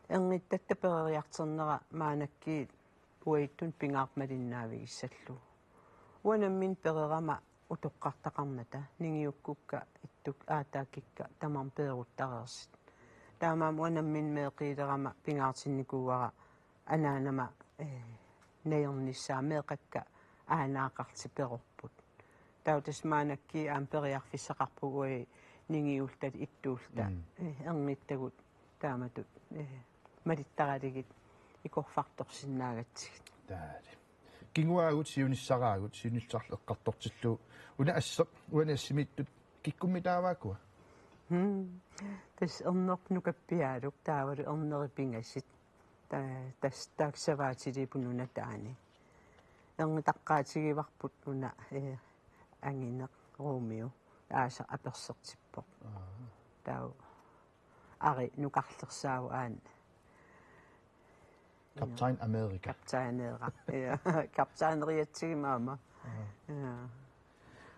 ernittatta pereriarternera maanakkiit uittun pingaarmalinnaavigissallu uanammin pererama utoqqartaqarnata ningiukkukka ittuk aataakikka tamam peeruttareersit taamaam uanammin meeqiilerama pingaartinnikuuara anaanama najernissaa meeqakka aanaaqarti perorput tautas maanakki periarfissaqarpugui ningiultat ittuulta ernittagut taamatut malittaraligit ikorfartorsinnaagatsik taali kinguaagut siunissaraagut siunissarlu eqqartortillu una asseq uana assimiittut kikkummitaavaakua tas ernerpnukappiaaluk taavalu erneripingassit tas taaksavaatilipununa taani erngitaqqaatigivarput una angineq Romeo aasa apersertippoq tau ari nukarlersaavu aan Kaptajn Amerika kaptaineera kaptaineriatsigimaama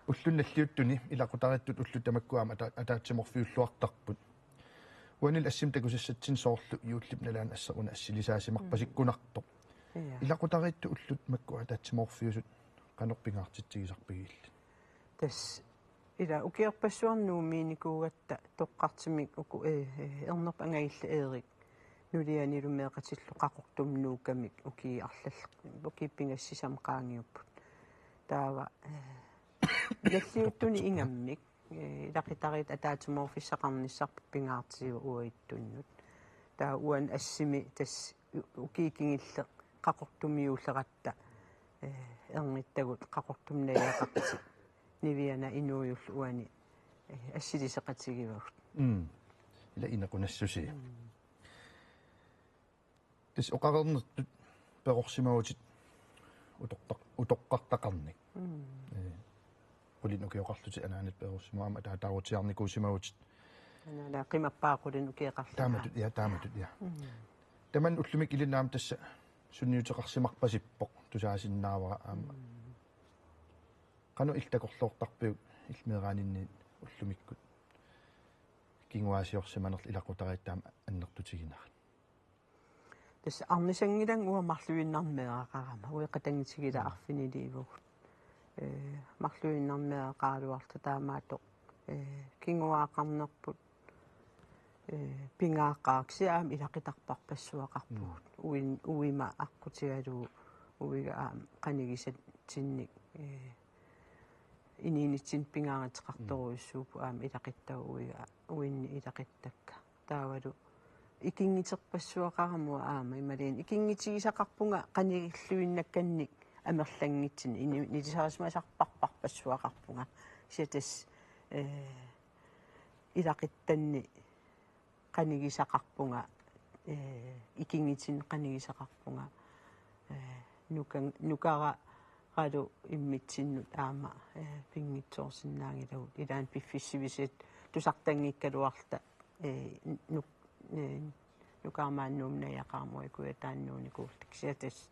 уллунналлиуттуни илақутариттут уллутамаккуама атаатсиморфиуллуартарпут уанил ассим такусассатсин соорлу юуллипналаан ассеруна ассилисаасимарпасиккунарто илақутаритту уллут макку атаатсиморфиусут канерпингаартитсигисарпигиилла тас ила укиерпассуарнууминикуугатта тоққартимик уку ернерп ангагилла eerik нулианилумеэқатиллу қақортумнуукамик укиарлалл укиппингассисам qaangiupпут таава наллиуттуни ингаммик илақитарит атаатиморфиссақарниссарпу пингаартигу уиттуннут таа уан ассими тас укикингилле қақортумиуллератта ерниттагут қақортумнаяақарти нивиана инуйулл уани ассилисеқатигивагут ила инакунассуси тис оқарернертут перорсимагутит утоққартақарник qulинукиоқарлути анаанат перорсимаама таатаагутиарникуусимагутит анала қимаппаақулин укиеқарла тааматут я таман уллумик илинаам тасса сунниутеқарсимарпасиппоқ тусаасиннаавара аама qanu iltakorluortarpiu ilmeeraanинниит уллумиккут кингуаасиорсиманерл илақутариттаама аннертутигинара тас арнисангилан уамарлуиннармеақарама уеқатангитигила арфинилиивугут марлуиннармеақаалуарта таамаатоқ кингуаақарнерпут пингааққааксиаам илақитарпарпассуақарпугут уима аққутигалуу уига аам қанигисат тинник ининитсин пингаангатеқарторуиссуупу аам илақиттау уига уинни илақиттакка таавалу икингитерпассуақарамуа аама ималиин икингитигисақарпунга қанигиллуиннакканник амерлангитсин нилисарисмасарпарпарпассуақарпунга сиатас илақиттанни qanigисақарпунга икингитсин qanigисақарпунга нукара qalu immitsinнут аама пингитсоорсиннаангилагут илаан пиффиссивисит тусартангиккалуарта нукаамааннуумнаяақармуи куятааннууникуултик сиатас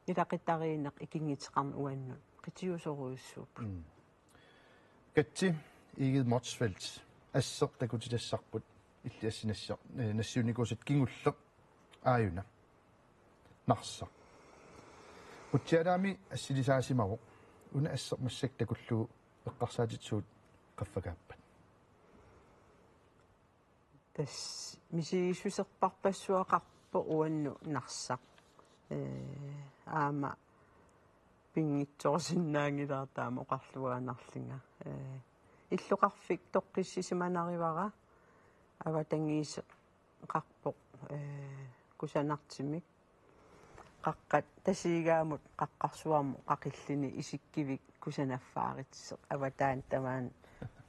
илақиттариинеқ икингитеқарна уаннут қитиусоруйуссууп катси игит Motsfeldt ассеқ такутилассарпут иллиассинассеқ нассиуникуусат кингуллеқ ааюна нарсақ утсиалаами ассилисаасимавоқ уна ассеқ массак такуллугу эққарсаатитсуут қаффакааппат тас мисигиссусерпарпассуақарпо уанну нарсақ аама пингитсоорсиннаангилаартаама оқарлуаанарлинга иллоқарфик тоққиссисиманаривара аватангиисе қарпоқ кусанартимик qaqqat tasiigaamut qaqqarsuarmu qaqillini isikkivik kusanaffaaritseq avataan tamaan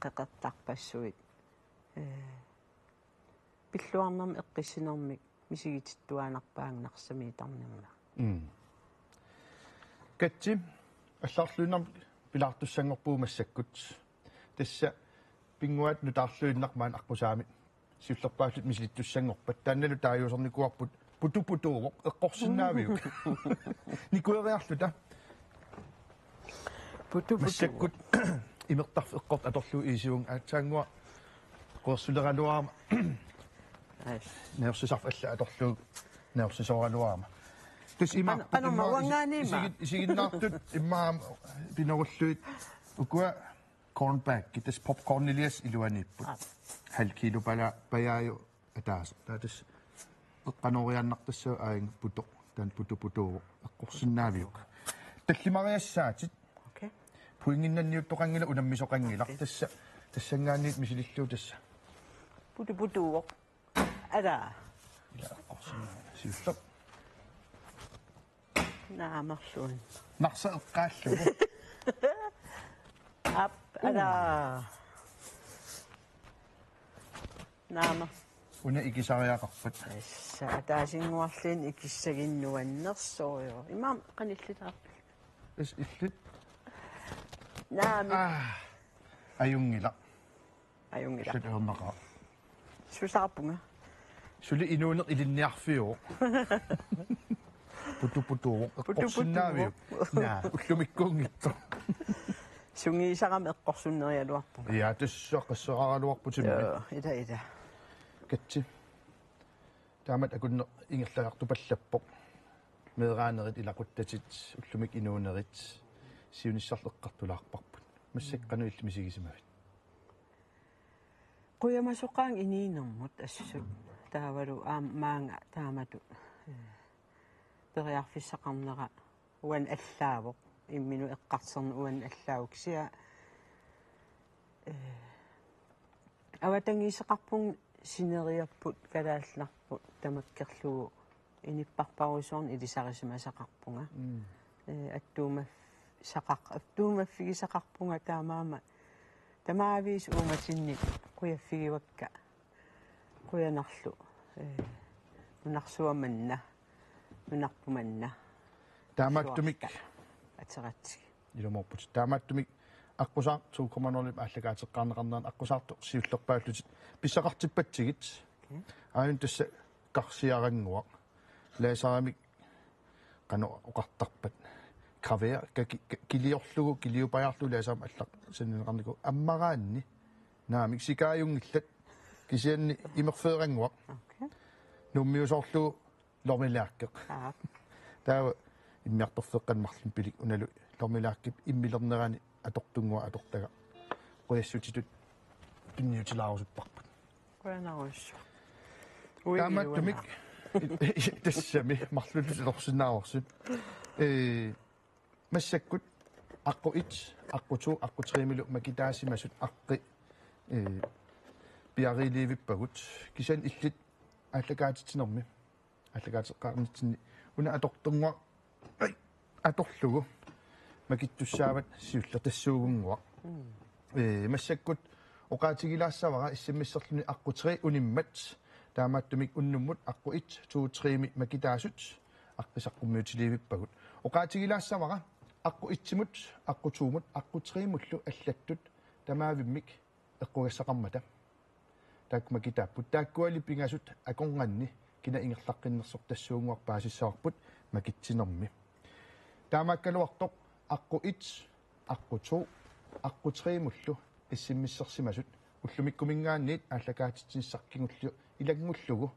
qeqertarpassuit pilluarnermi eqqissinermik мисигититтуанарпаангнарсамиитарнерна катси алларлуиннар пилаартуссангорпуумассаккут тасса пингуат нутаарлуиннармаан арпусаамит сиуллерпааллут мисилиттуссангорпат таанналу таажуусарникуарпут путупутууво эққорсинаавиук никуериарлута массаккут имертарф эққорт аторлуу иисиун аатсаангуа қуерсулерануаама неерсисарф алла аторлуу неерсисорануаама тус има сигиннаартут иммаам пинеруллуит укуа cornback китас попкорнилиас илуаниппут хал кило паяаю атаас таатас эққанорианнартассаа аин путо таан путупутуу эққорсинаавиук таллимариассаатит окей пуингиннанниуттоқангила унаммисоқангила тассангаанниит мисилиллуу тасса путупутууо ара ила эққорсинаа сиуллап наамерлуун нарса эққааллугу ап ара наама уна икисариақарпат са таасингуарлин икиссагиннуаннерсооё имаам каниллитаарпи эс иллит наами аюнгила аюнгила сулернаqa сусаарпунга сули инуунеқ илинниарфиу путупутуу эққорсинаавиу наа уллумиккуунгитто сунгиисарам эққорсуннериалуарпу я тассаққассераралуарпутимми ида катси таамат акунне ингерлаарту паллаппоқ меэраанерит илақуттатит уллумик инуунерит сиунissarleqqartulaarparput массаккану иллимисигисимавит қуямасоқаан иниинермут ассут таавалу маанга таамату периарфиссақарнера уан аллаавоқ иммину эққарсерна уан аллаавук сиа аватангисеқарпун синериарпут калаалларпут тамаккерлугу иниппарпарусуарни илисарисимасақарпунга аттуумаффигисақарпунга таамаама тамаавис ууматинник қуяффигивакка қуянарлу нунарсуаманна нунарпуманна тааматтумик атератсиг илуморпут тааматтумик аққусаар 2,0 аллагаатеққарнеқарнеран аққусаарту сиуллерпааллутит писсақартиппатсигит ааюн тасса қарсиарангуа лаасарамик қано оқартарпат кавеа килиорлугу килиупаjaarlu лаасаам аллақ саннеқарнику аммараанни наамик сикааюнгиллат кисианни имерфеерангуа нуммиусоорлугу лормилааккеқ таава иммиарторфеққанмарлун пилик уналу лормилааккип иммилернерани атортунгуа атортага қуяссутитут тунниутилаарусуппарпут қуянаарусу тааматтумик тассами марлуллу лорсинаарсут массаккут аққуит аққуту аққутримилу макитаасимасут аққи пиариливиппагут кисан иллит аллагаатитинерми аллагаатеққарнитсинни уна атортунгуа аторлугу макиттуссаават сиулла тассуугунгуа массаккут оқаатигилаассавара иссиммиссерлуни аққутери униммат таамааттумик уннуммут аққуит 2-3ми макитаасут аққисаққуммиутиливиппагут оқаатигилаассавара аққуитсимут аққутуумут аққутеримуллу аллаттут тамаавиммик эққугассақармата таак макитааппут тааккуали пингасут аконганни кина ингерлаққиннерсор тассуунгуарпаасиссаварпут макитсинерми таамааккалуартоқ аққуит аққуту аққутеримуллу иссиммиссерсимасут уллумиккумингаанниит ааллакаатитсиссақкигуллу илаггуллугу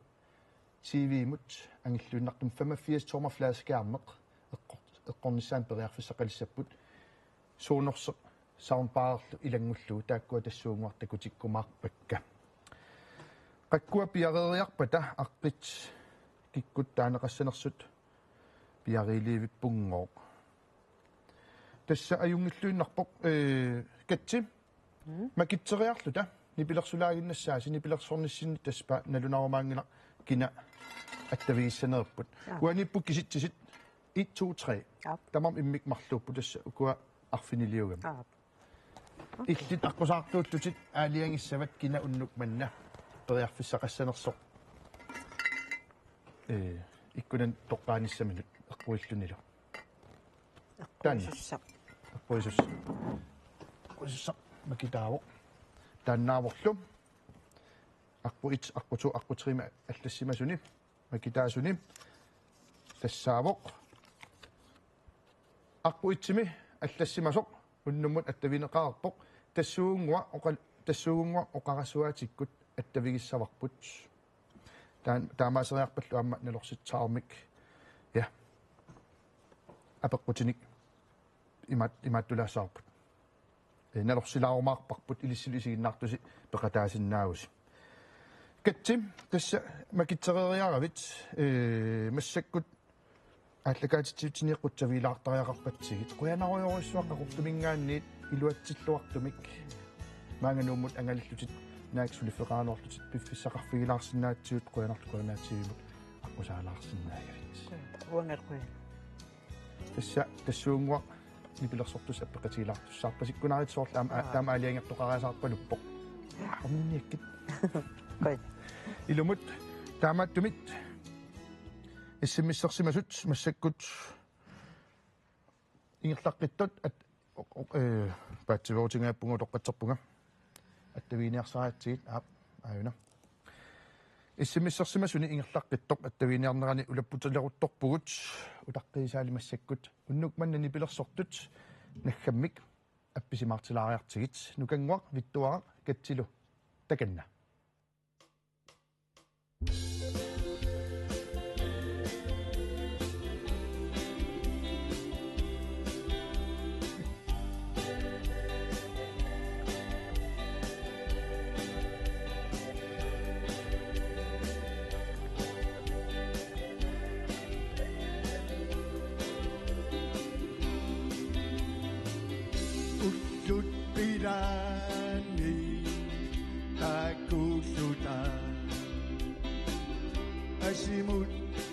TV-мут ангиллуиннартум 85 томер фласкеармеқ эққорнissaан периарфиссақалиссаппут суунерсеқ саундбаарлу илаггуллугу тааккуа тассуунгуартакутиккумаарпакка қаккуа пиарериарпата аққит киккут таанеқассанерсут пиариливиппунгоо тасса аюнгиллуиннарпоқ катси макитсериарлута нипилерсулаагиннассааси нипилерсорниссинни таспа налунарумаангила кина аттавииссанерппут уаниппу киситсисит 1 2 3 тамам иммик марлууппу тасса укуа арфинилиугам иллит аққусаартууллутит аалиангиссават кина уннук манна периарфиссақассанерсоқ иккунан тоққааниссаминут эққуиллунилу Aquisussaq. aquisussaq makitaavo тааннааворлу аққуту аққутрима аллассимасуни макитаасуни тассаавоқ аққуитсими аллассимасоқ уннуммут аттавинеқарпоқ тассуунгуа оқарассуаатиккут аттавигиссаварпут таамаасериарпаллу аама налорситсаармик я апеққутиник имааттулаассаарпут налорсилаарумаарпарпут илиссилисигиннаартуси пеқатаасиннаагус катсим тасса макитсериаравит массаккут ааллакаатитсиутиниэққутсавилаартариақарпатсигит қуянаруйоруссуаққақортумингаанниит илуатсиллуартумик маанганууммут ангалиллутит нааксулиффеқаануарлутит пиффиссақарфигилаарсинаатсиут қуянарлукуанаатсигимут аққусаалаарсинаагавит Уангерқуя. тассуунгуа нипилерсортус аппеқатигилаартуссаарпасиккунаарит таама алиангертоқараасаарпалуппоқ арминниаккит Кой. илумут таамааттумит иссиммиссерсимасут массаккут ингерлаққиттут паатсивоотингааппугу тоққатсерпунга аттавиниарсаратсигит аюна иссиммиссерсимасуни ингерлаққиттоқ аттавиниарнерани улаппуталерутторпугут утаққисаали массаккут уннук маннани пилерсортут наггаммик апписимаартилаариартигит нукангуақ виттуара катсилу таканна Pirani aku sudah asimut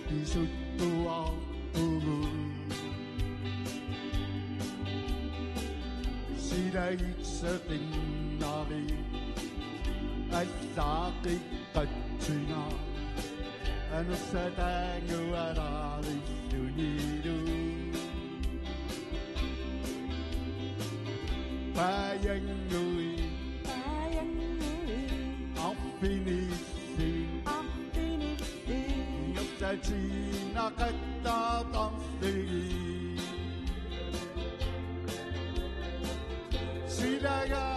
isutua ubu sidai setinari asaki katsina anu satangu arari suniru Bayang người Affinity Nhóc trai chi na cách ta tăng đi Sidaga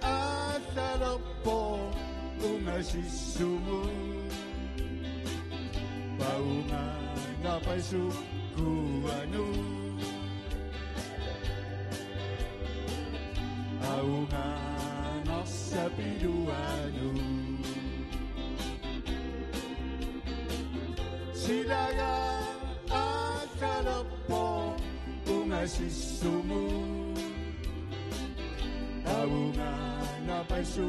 Asalopo Unga sisumu Baunga Napaisu Kuanu Aunga nossa piruanu Silaga asalapo Unga sisumu Aunga napaisu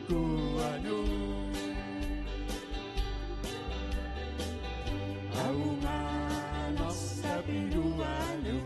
kuanu Aunga nossa piruanu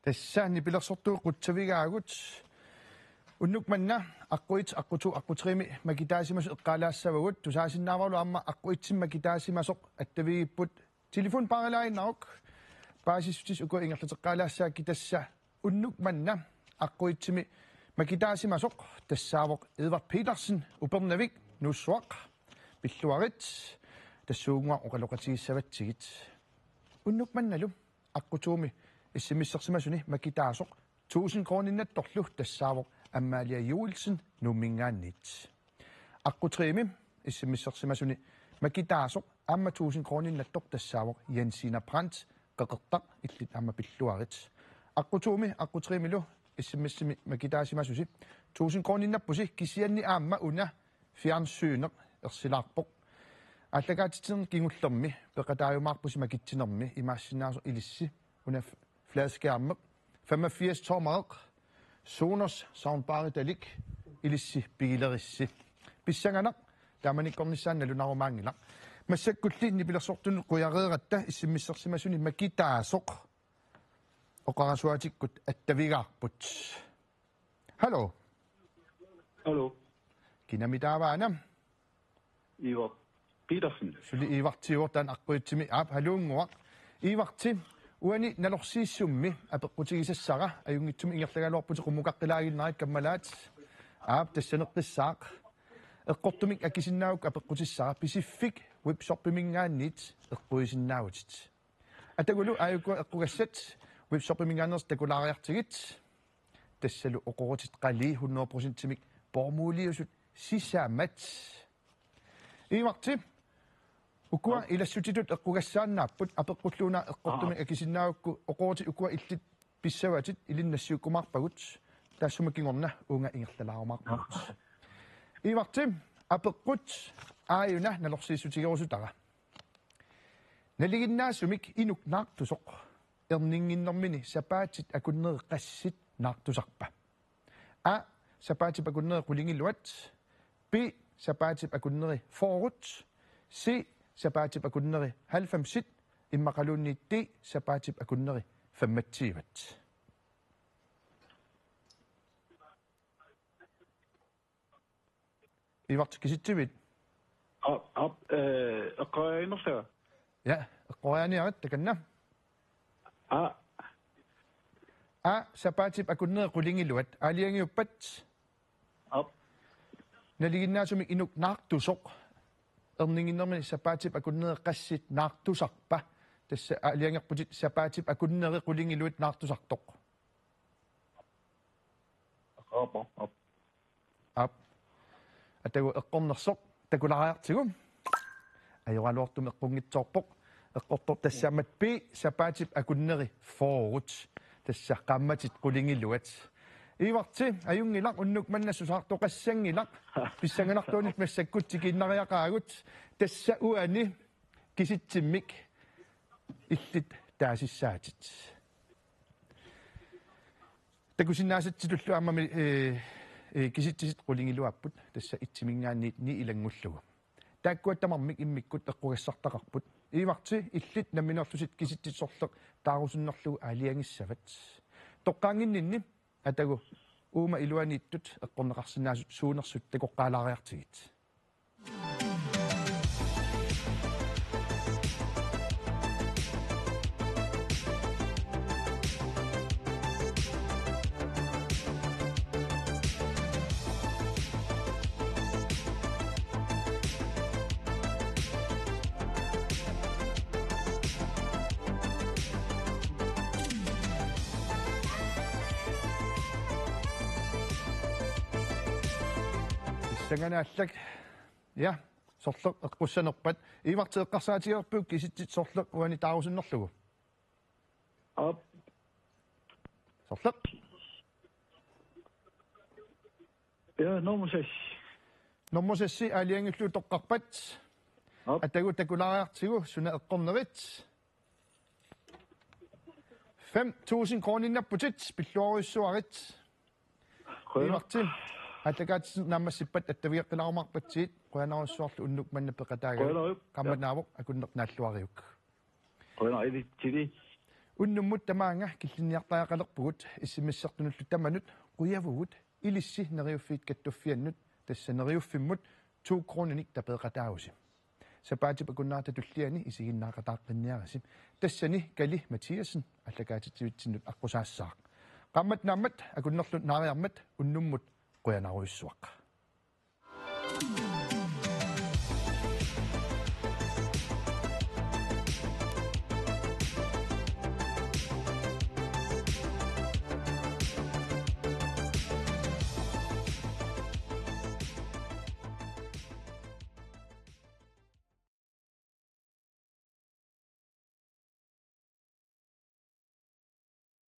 Tässä nipilersortu qutsavigaagut unnukmanna aquit aqutu aqutrimi makitaasimas eqqalaassavagut tusaasinnaavalu amma aquitsim makitaasimasoq attavigipput telefon paralainnauk paasissutis uku ingerlateqqalaassaakki tassa unnukmanna aquitsimi makitaasimasoq tassaavoq Edvard Petersen upernavik nussuaq pilluarit tassuunguaq oqaloqatigissavatigit unnukmannalu aqutuumi исимиссерсимасуни макитаасоқ 1000 кроониннатторлу тассаавоқ аммаалиа юулсен нуммингааннит аққутриими исимиссерсимасуни макитаасоқ амма 1000 кроониннаттор тассаавоқ Jensina Brandt қеқертақ иллит амма пиллуарит аққутууми аққутриимилу исимиссими макитаасимасуси 1000 кроониннаппуси кисианни аама уна фиарнсуунеқ ерсилаарпоқ аллагаатитсерни кингуллерми пеқатааюмаарпуси макитсинерми имаассинаасо илисси уна fladskærme 85 tommer Sonos soundbar dalik ilissi pigilerissi pissanganak tamanikornissaanna lunarumangila massakkulli nipilersortun quyareeratta issimmissersimasuni makitaasoq oqarasuatikkut attavigaarput hallo kinamitaavaana Ivar Petersen suli ivartiortan aqquitsimi aap haluunguaq ivarti uani nalorsiissummi apeqqutigisassara ajungitsumi ingerlagaluarputi qummuqaqqilaaginnarit kammalaat aap tassaneqqissaaq eqqortumik akisinnaavuk apeqqutissara pisifik webshoppimingaannit eqquisinnaautit atagulu ayukku eqqugassat webshoppimingaanners takulaariartigit tassalu oqorutit qali 100% timik pormuuliusut sisaamat imarti ukua ilassutitut eqqugassaannaaput apeqqulluuna eqqortumi akisinnaavukku oqorti ukua illit pissavatit ilinnassiukkumaarpagut taassumakingorna unga ingerlalaarumaarpagut ivarti apeqqut aayuna nalorsiissutigerusutara naliginnaasumik inuknaartusoq erninginnermini sapaatit akunneeri qassit naartusarpa a sapaatit akunneeri qulingilluat b sapaatit akunneeri forut c sapaatit akunneeri 90 immaqaluunniitti sapaatit akunneeri 85 Ivart kisittivit eqqaainersaga ja eqqorianiarat takanna a sapaatit akunneeri qulingilluat aaliangiuppat naliginnaasumik inuk naartusoq erninginnermini sapaatit akunneeri qassit naartusarpa tassa aaliangerputit sapaatit akunneeri qulingilluat naartusartoq ap atagu eqqornersoq takulariartigum ajoraluortum eqqungitsoorpoq eqqortor tassaammat pi sapaatit akunneeri forut tassa qaammatit qulingilluat ivarti ajungilaq unnuk mannassusaartoqassangilaq pissanganartuunit massakkuttikinnariaqaagut tassa uani kisittimmik illit taasissaatit takusinnaasatsilullu ammami kisittisit qulingilluapput tassa itsimingaanniit ni ilangullugu taakkuattamarmik immikkut eqqugassartaqarput ivarti illit namminerlusit kisittissorleq taarusunnerlugu aaliangissavat toqqaanginninni atagu uuma iluaniittut eqqorneqarsinnaasut suunersut takoqqaalaariartigit Sanganaallag ja sorluq eqqussanerpat iimarteeqqarsaatigerpuk kisitsit sorluq uani taarusunnerlugu Op. sorluq Ja, nommuses. normosassi aaliangillu toqqarpat Op. atagu takulariartigu suna eqqornerit 5.000 kroninapputit pilluarissuarit iimarti атакаат наммассиппат аттавиэккилаарумарпатсиит қуянарусsuarlu уннук манна пеқатаагавик камманаавоқ акуннернааллуариук Qona iditili. уннуммут тамаанга киллинниартаақалерпугут иссимиссертунуллу таманут қуявугут илисси нериуффиит каттуффианнут тассанериуффиммут 2 крониник тапеқатаагуси сапаатип акуннаарта туллиани исигиннаақатааққинниарасим тассани кали матиасен аллакаатитсивитсиннут аққусаассаақ қаммат нааммат акуннерлут наариармат уннуммут қуянаруйссуақ